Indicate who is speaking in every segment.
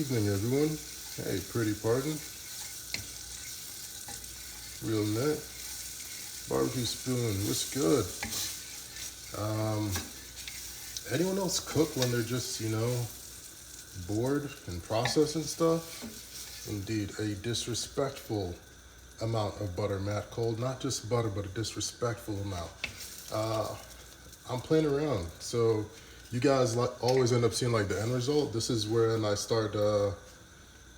Speaker 1: evening, everyone. Hey, pretty pardon. Real net. Barbecue spoon. What's good? Anyone else cook when they're just, bored and processing stuff? Indeed, a disrespectful amount of butter, Matt Cole. Not just butter, but a disrespectful amount. I'm playing around, so you guys always end up seeing like the end result. This is when I start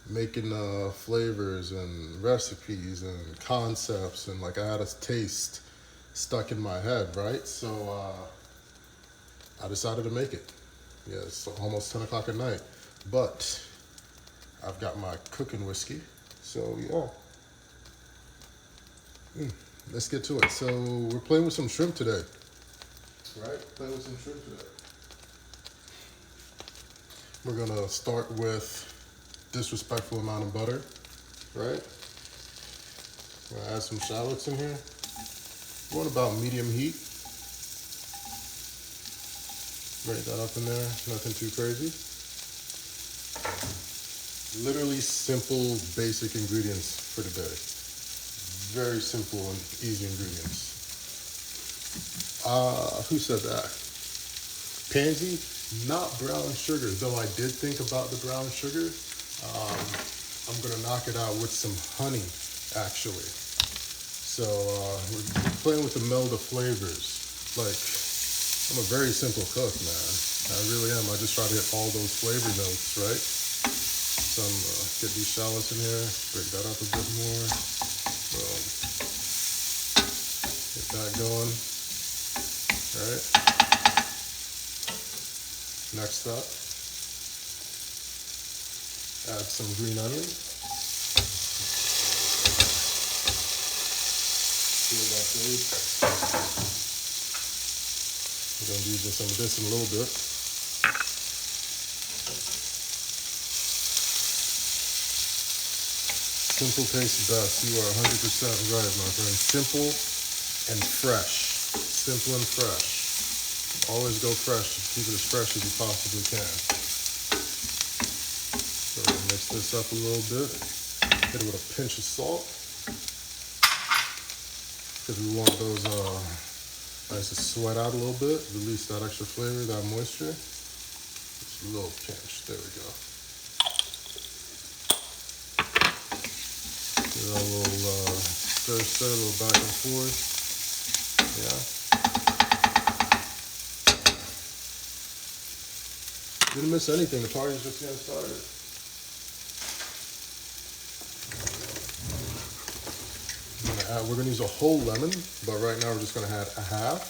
Speaker 1: making flavors and recipes and concepts, and like I had a taste stuck in my head, right? So I decided to make it. Yeah, it's almost 10 o'clock at night, but I've got my cooking whiskey, so yeah. Let's get to it. So we're playing with some shrimp today, right? Playing with some shrimp today. We're gonna start with disrespectful amount of butter, right? We're gonna add some shallots in here. We're on about medium heat. Break that up in there, nothing too crazy. Literally simple, basic ingredients for today. Very simple and easy ingredients. Who said that? Pansy, not brown sugar, though I did think about the brown sugar. I'm gonna knock it out with some honey, actually. So we're playing with the meld of flavors. Like, I'm a very simple cook, man. I really am. I just try to hit all those flavor notes, right? Some get these shallots in here, break that up a bit more. Boom. Get that going. All right. Next up, add some green onion. Peel that blade. We're going to be using some of this in a little bit. Simple tastes best. You are 100% right, my friend. Simple and fresh. Simple and fresh. Always go fresh. Keep it as fresh as you possibly can. So we're gonna mix this up a little bit. Hit it with a pinch of salt. Because we want those nice to sweat out a little bit. Release that extra flavor, that moisture. Just a little pinch. There we go. Give that a little stir, a little back and forth. Yeah. Didn't miss anything. The party's just getting started. We're gonna use a whole lemon, but right now we're just gonna add a half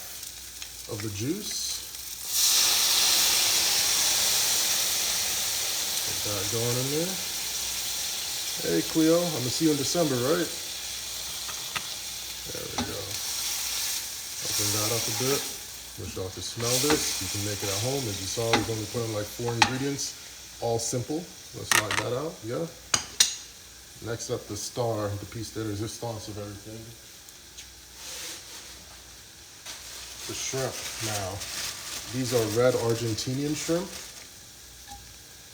Speaker 1: of the juice. Get that going in there. Hey Cleo, I'm gonna see you in December, right? There we go. Open that up a bit. Wish y'all could smell this. You can make it at home. As you saw, we've only put in like 4 ingredients. All simple. Let's knock that out. Yeah. Next up, the star, the piece de resistance of everything. The shrimp now. These are red Argentinian shrimp.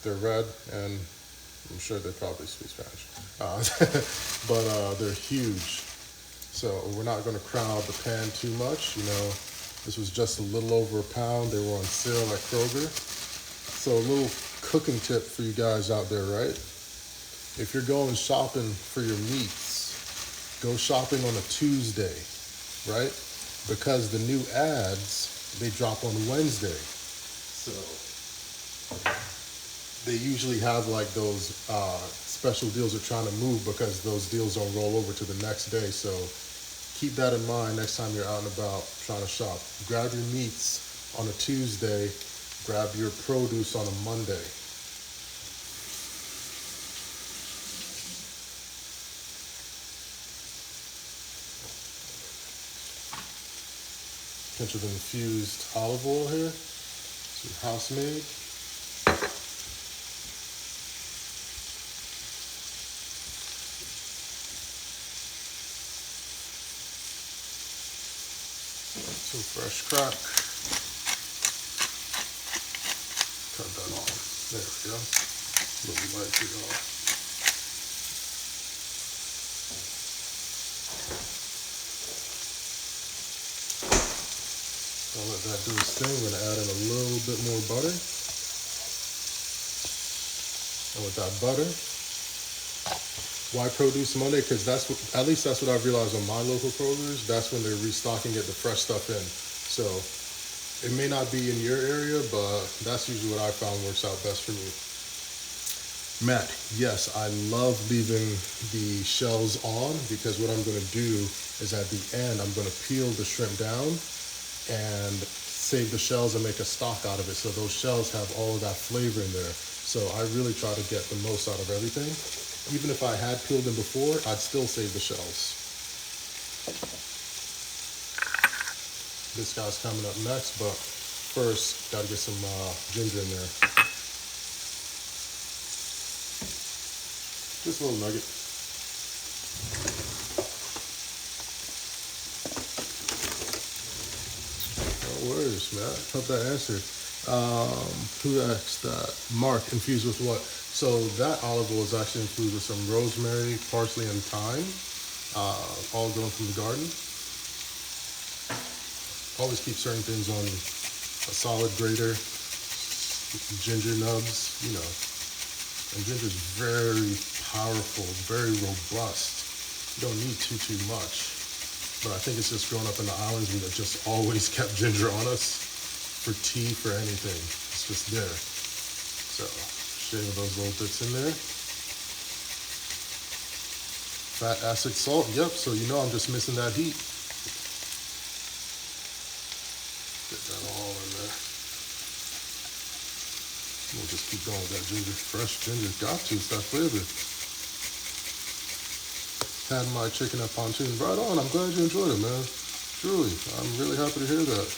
Speaker 1: They're red, and I'm sure they probably speak Spanish. But they're huge. So we're not going to crowd the pan too much, This was just a little over a pound. They were on sale at Kroger. So a little cooking tip for you guys out there, right? If you're going shopping for your meats, go shopping on a Tuesday, right? Because the new ads, they drop on Wednesday. So they usually have like those special deals they're trying to move because those deals don't roll over to the next day. So keep that in mind next time you're out and about trying to shop. Grab your meats on a Tuesday, grab your produce on a Monday. Pinch of infused olive oil here, some house made. Some fresh crack. Cut that off. There we go. A little light here, y'all. I'll let that do its thing. We're gonna add in a little bit more butter. And with that butter, why Produce Monday? Because that's what, at least that's what I've realized on my local produce. That's when they're restocking, get the fresh stuff in. So it may not be in your area, but that's usually what I found works out best for me. Matt, yes, I love leaving the shells on because what I'm gonna do is at the end, I'm gonna peel the shrimp down and save the shells and make a stock out of it. So those shells have all of that flavor in there. So I really try to get the most out of everything. Even if I had peeled them before, I'd still save the shells. This guy's coming up next, but first, gotta get some ginger in there. Just a little nugget. No worries, man. Hope that answered. Who asked that? Mark, infused with what? So that olive oil is actually infused with some rosemary, parsley, and thyme, all grown from the garden. Always keep certain things on a solid grater, ginger nubs, you know. And ginger is very powerful, very robust. You don't need too much. But I think it's just growing up in the islands, we just always kept ginger on us for tea, for anything. It's just there. So shave those little bits in there. Fat, acid, salt. Yep, so you know I'm just missing that heat. Get that all in there. We'll just keep going with that ginger. Fresh ginger. Got to. It's that flavor. Had my chicken at pontoon. Right on. I'm glad you enjoyed it, man. Truly. I'm really happy to hear that.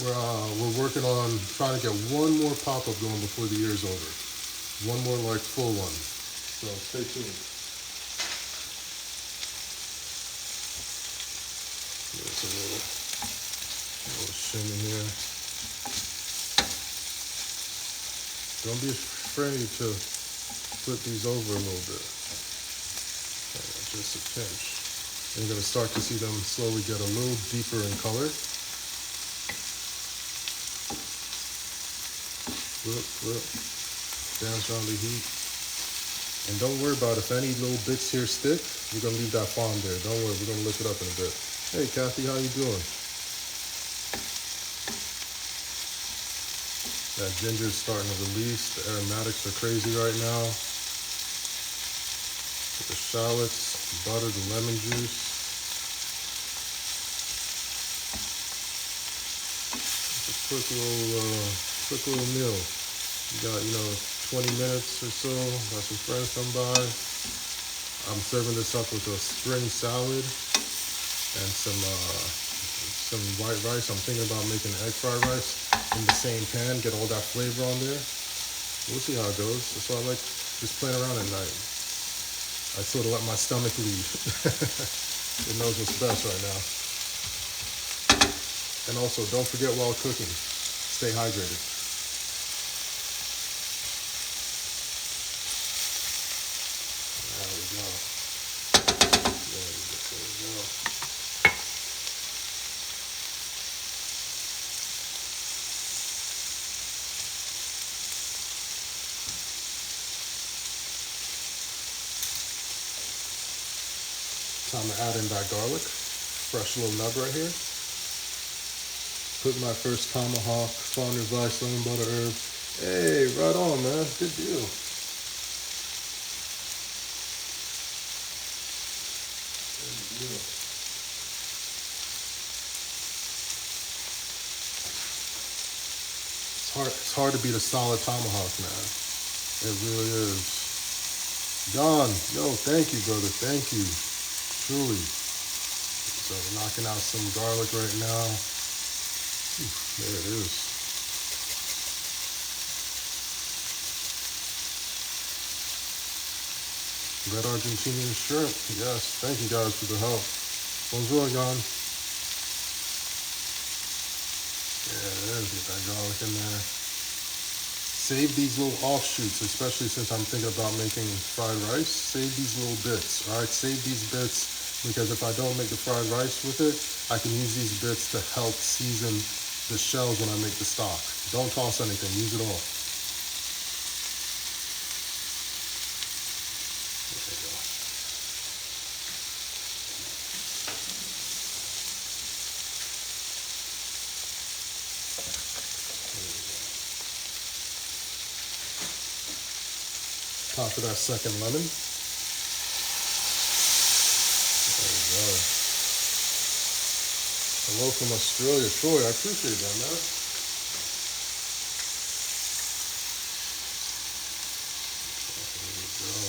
Speaker 1: We're working on trying to get one more pop-up going before the year's over. One more like full one. So stay tuned. There's a little shim in here. Don't be afraid to flip these over a little bit. Just a pinch. And you're going to start to see them slowly get a little deeper in color. Flip. Dance around the heat. And don't worry about if any little bits here stick, we're going to leave that farm there. Don't worry, we're going to lift it up in a bit. Hey, Kathy, how you doing? That ginger is starting to release. The aromatics are crazy right now. Get the shallots, butter, the lemon juice. Just a quick little meal. You got, 20 minutes or so. Got some friends come by. I'm serving this up with a spring salad and some white rice. I'm thinking about making egg fried rice in the same pan, get all that flavor on there. We'll see how it goes. That's why I like just playing around at night. I sort of let my stomach lead. It knows what's best right now. And also, don't forget while cooking, stay hydrated. There we go. Time to add in that garlic, fresh little nub right here. Put my first tomahawk, Founder's Vice, lemon butter herb. Hey, right on, man. Good deal. Good deal. It's hard to beat a solid tomahawk, man. It really is. Don, yo, thank you, brother. Thank you. Truly. So we're knocking out some garlic right now. There it is. Red Argentinian shrimp. Yes, thank you guys for the help. Bonjour, Jan. Yeah, there Get that garlic in there. Save these little offshoots, especially since I'm thinking about making fried rice. Save these little bits, all right? Save these bits because if I don't make the fried rice with it, I can use these bits to help season the shells when I make the stock. Don't toss anything, use it all. There you go. Top of that second lemon. There we go. Hello from Australia. Troy, I appreciate that, man. There we go.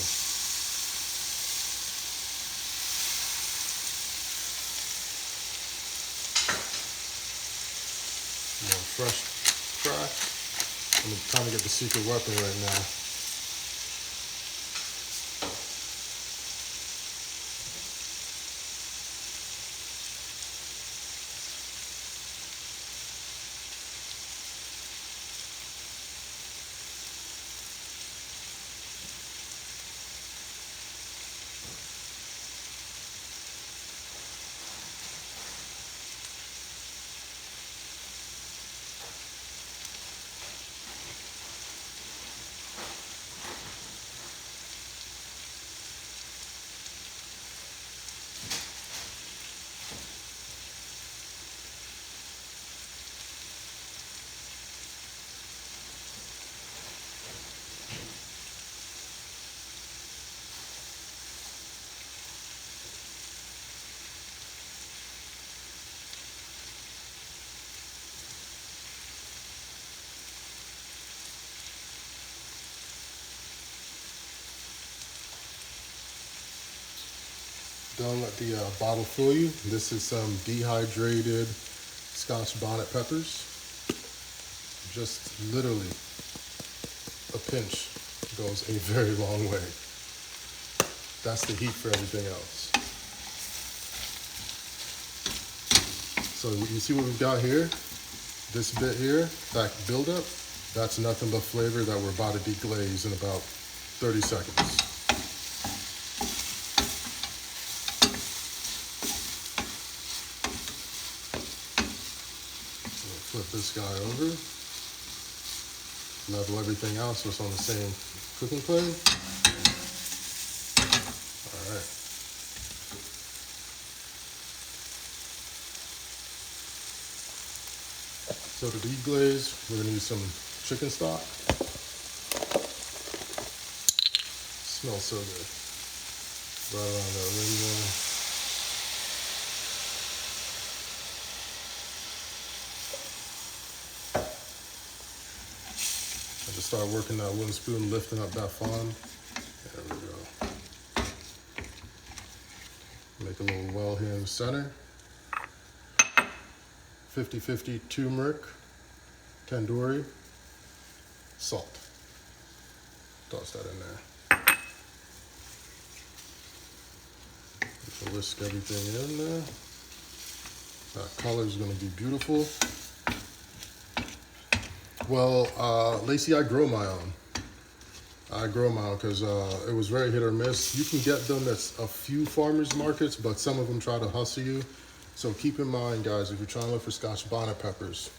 Speaker 1: More fresh crack. I'm trying to get the secret weapon right now. Don't let the bottle fool you. This is some dehydrated Scotch bonnet peppers. Just literally a pinch goes a very long way. That's the heat for everything else. So you see what we've got here? This bit here, that buildup, that's nothing but flavor that we're about to deglaze in about 30 seconds. Flip this guy over, level everything out so it's on the same cooking plane. All right. So to deglaze, we're gonna use some chicken stock. Smells so good. Right around that rim there. Just start working that wooden spoon, lifting up that fond. There we go. Make a little well here in the center. 50-50 turmeric, tandoori, salt. Toss that in there. Whisk everything in there. That color is going to be beautiful. Well, Lacey, I grow my own. Because it was very hit or miss. You can get them at a few farmers markets, but some of them try to hustle you. So keep in mind, guys, if you're trying to look for Scotch bonnet peppers,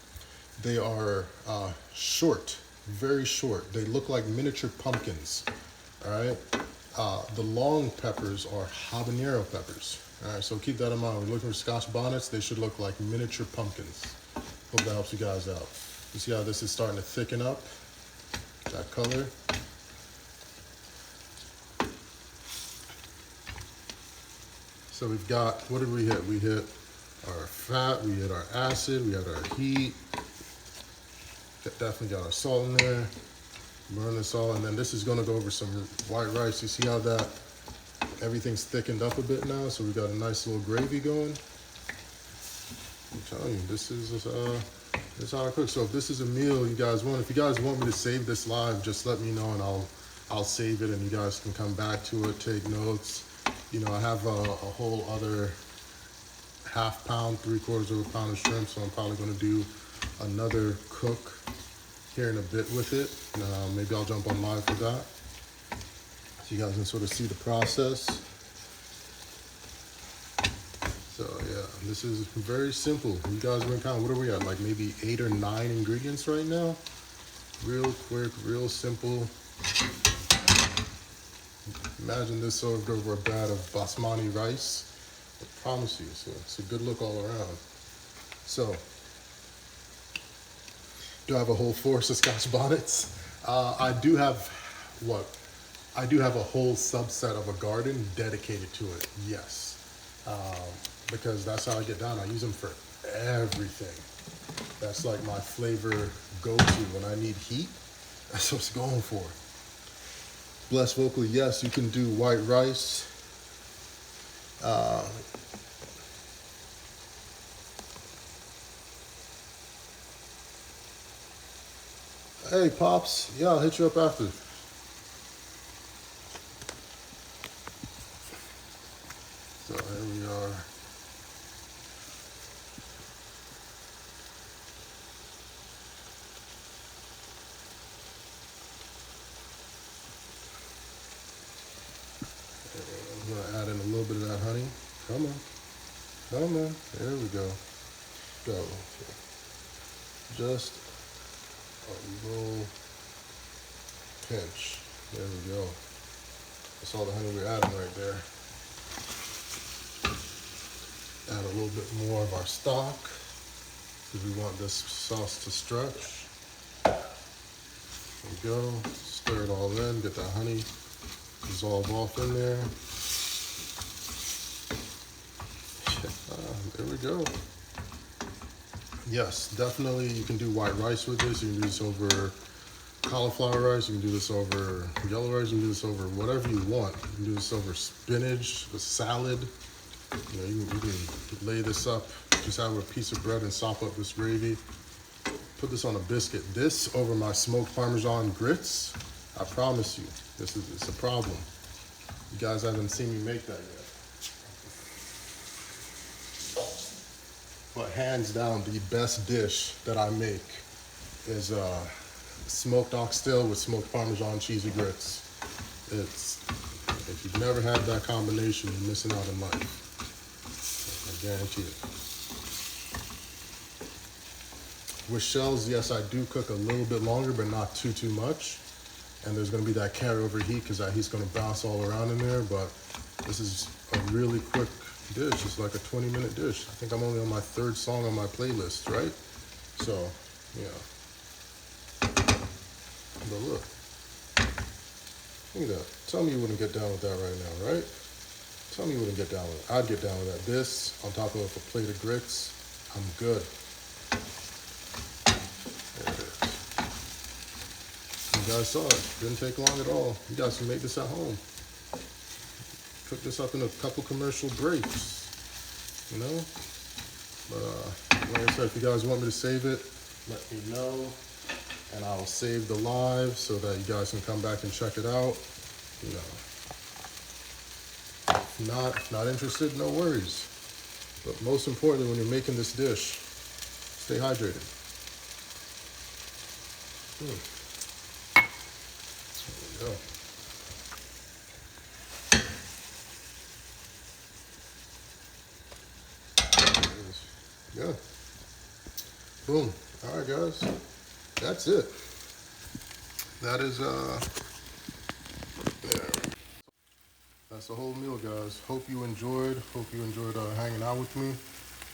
Speaker 1: they are short, very short. They look like miniature pumpkins, all right? The long peppers are habanero peppers, all right? So keep that in mind. When you're looking for Scotch bonnets, they should look like miniature pumpkins. Hope that helps you guys out. You see how this is starting to thicken up, that color? So we've got, what did we hit? We hit our fat, we hit our acid, we had our heat. Definitely got our salt in there. Burn this all, and then this is gonna go over some white rice. You see how that, everything's thickened up a bit now, so we got a nice little gravy going. I'm telling you, this is how I cook. So if this is a meal you guys want, if you guys want me to save this live, just let me know and I'll save it and you guys can come back to it, take notes. You know, I have a whole other half pound, 3/4 of a pound of shrimp, so I'm probably gonna do another cook here in a bit with it. Maybe I'll jump on live for that, so you guys can sort of see the process. So yeah, this is very simple. You guys are gonna count, what are we at? Like maybe 8 or 9 ingredients right now. Real quick, real simple. Imagine this served over a bed of basmati rice. I promise you, so it's a good look all around. So, do I have a whole forest of Scotch bonnets? I do have a whole subset of a garden dedicated to it, yes. Because that's how I get down. I use them for everything. That's like my flavor go-to when I need heat. That's what it's going for. Blessed vocally, yes, you can do white rice. Hey, Pops, yeah, I'll hit you up after. So here we are. I'm gonna add in a little bit of that honey. Come on, come on. There we go. Go. Just a little pinch. There we go. That's all the honey we're adding right there. Add a little bit more of our stock because we want this sauce to stretch. There we go. Stir it all in. Get that honey dissolve off in there. There we go. Yes, definitely you can do white rice with this. You can do this over cauliflower rice. You can do this over yellow rice. You can do this over whatever you want. You can do this over spinach, a salad. You know, you can lay this up, just have a piece of bread and sop up this gravy. Put this on a biscuit. This over my smoked Parmesan grits, I promise you, it's a problem. You guys haven't seen me make that yet. But hands down, the best dish that I make is smoked oxtail with smoked Parmesan cheesy grits. If you've never had that combination, you're missing out in life. I guarantee it. With shells, yes, I do cook a little bit longer, but not too much. And there's gonna be that carryover heat because that heat's gonna bounce all around in there, but this is a really quick dish. It's like a 20-minute dish. I think I'm only on my 3rd song on my playlist, right? So, yeah. But look at that. Tell me you wouldn't get down with that right now, right? Tell me you wouldn't get down with it. I'd get down with that. This, on top of a plate of grits, I'm good. There it is. You guys saw it. Didn't take long at all. You guys can make this at home. Cook this up in a couple commercial breaks, you know? But like I said, if you guys want me to save it, let me know. And I'll save the live so that you guys can come back and check it out. You know, if not interested, no worries. But most importantly, when you're making this dish, stay hydrated. There we go. Yeah. Boom. All right, guys. That's it. That is there. That's the whole meal, guys. Hope you enjoyed. Hanging out with me.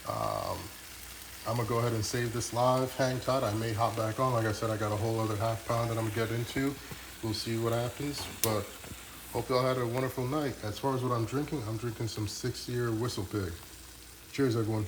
Speaker 1: I'm gonna go ahead and save this live. Hang tight. I may hop back on. Like I said, I got a whole other half pound that I'm gonna get into. We'll see what happens. But hope y'all had a wonderful night. As far as what I'm drinking some 6-year Whistle Pig. Cheers, everyone.